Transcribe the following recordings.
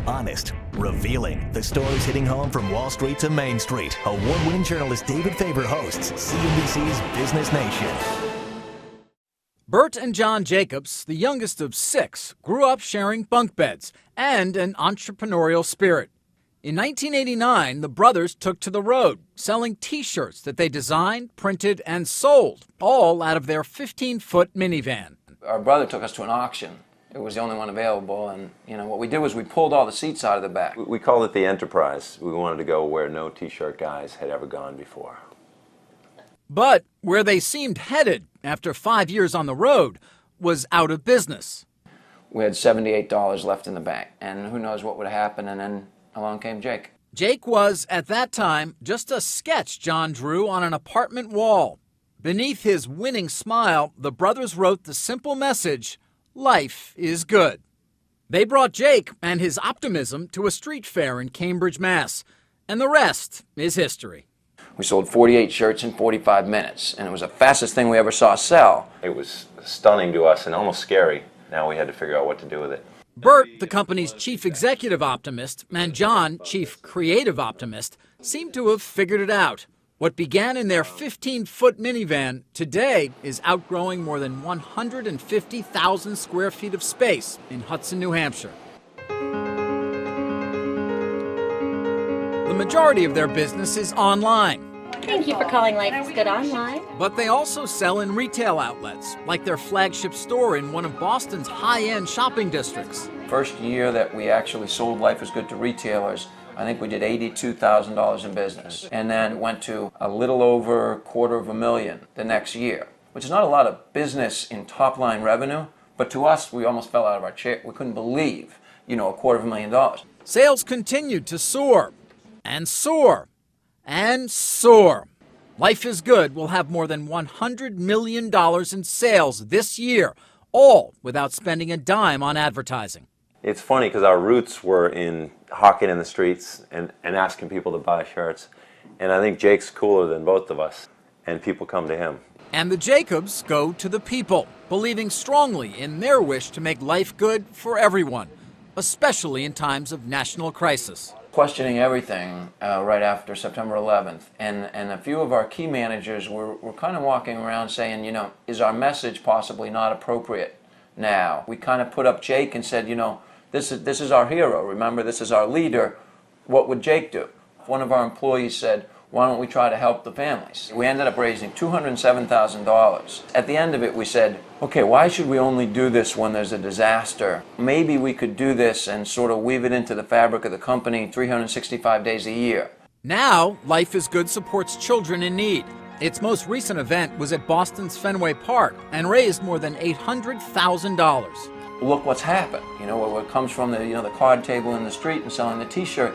honest, revealing. The stories hitting home from Wall Street to Main Street. Award-winning journalist David Faber hosts Cnbc's Business Nation. Bert and John Jacobs, the youngest of 6, grew up sharing bunk beds and an entrepreneurial spirit. In 1989, the brothers took to the road, selling T-shirts that they designed, printed, and sold, all out of their 15-foot minivan. Our brother took us to an auction. It was the only one available, and what we did was we pulled all the seats out of the back. We called it the Enterprise. We wanted to go where no T-shirt guys had ever gone before. But where they seemed headed after 5 years on the road was out of business. We had $78 left in the bank, and who knows what would happen, and then along came Jake. Jake was, at that time, just a sketch John drew on an apartment wall. Beneath his winning smile, the brothers wrote the simple message, "Life is good." They brought Jake and his optimism to a street fair in Cambridge, Mass., and the rest is history. We sold 48 shirts in 45 minutes, and it was the fastest thing we ever saw sell. It was stunning to us and almost scary. Now we had to figure out what to do with it. Bert, the company's chief executive optimist, and John, chief creative optimist, seem to have figured it out. What began in their 15-foot minivan today is outgrowing more than 150,000 square feet of space in Hudson, New Hampshire. The majority of their business is online. Thank you for calling Life is Good Online. But they also sell in retail outlets, like their flagship store in one of Boston's high-end shopping districts. First year that we actually sold Life is Good to retailers, I think we did $82,000 in business. And then went to a little over $250,000 the next year, which is not a lot of business in top-line revenue, but to us, we almost fell out of our chair. We couldn't believe, $250,000. Sales continued to soar, and soar, and soar. Life is Good will have more than $100 million in sales this year, all without spending a dime on advertising. It's funny because our roots were in hawking in the streets and asking people to buy shirts. And I think Jake's cooler than both of us, and people come to him. And the Jacobs go to the people, believing strongly in their wish to make life good for everyone, especially in times of national crisis. Questioning everything right after September 11th. And a few of our key managers were kind of walking around saying, is our message possibly not appropriate now? We kind of put up Jake and said, this is our hero. Remember, this is our leader. What would Jake do? One of our employees said, why don't we try to help the families? We ended up raising $207,000. At the end of it, we said, okay, why should we only do this when there's a disaster? Maybe we could do this and sort of weave it into the fabric of the company 365 days a year. Now, Life is Good supports children in need. Its most recent event was at Boston's Fenway Park and raised more than $800,000. Look what's happened. What comes from the card table in the street and selling the T-shirt.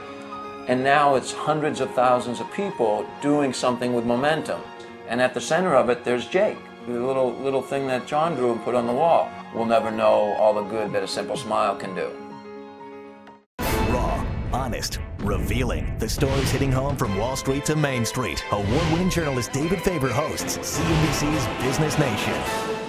And now it's hundreds of thousands of people doing something with momentum. And at the center of it, there's Jake, the little thing that John drew and put on the wall. We'll never know all the good that a simple smile can do. Raw, honest, revealing. The stories hitting home from Wall Street to Main Street. Award-winning journalist David Faber hosts Cnbc's Business Nation.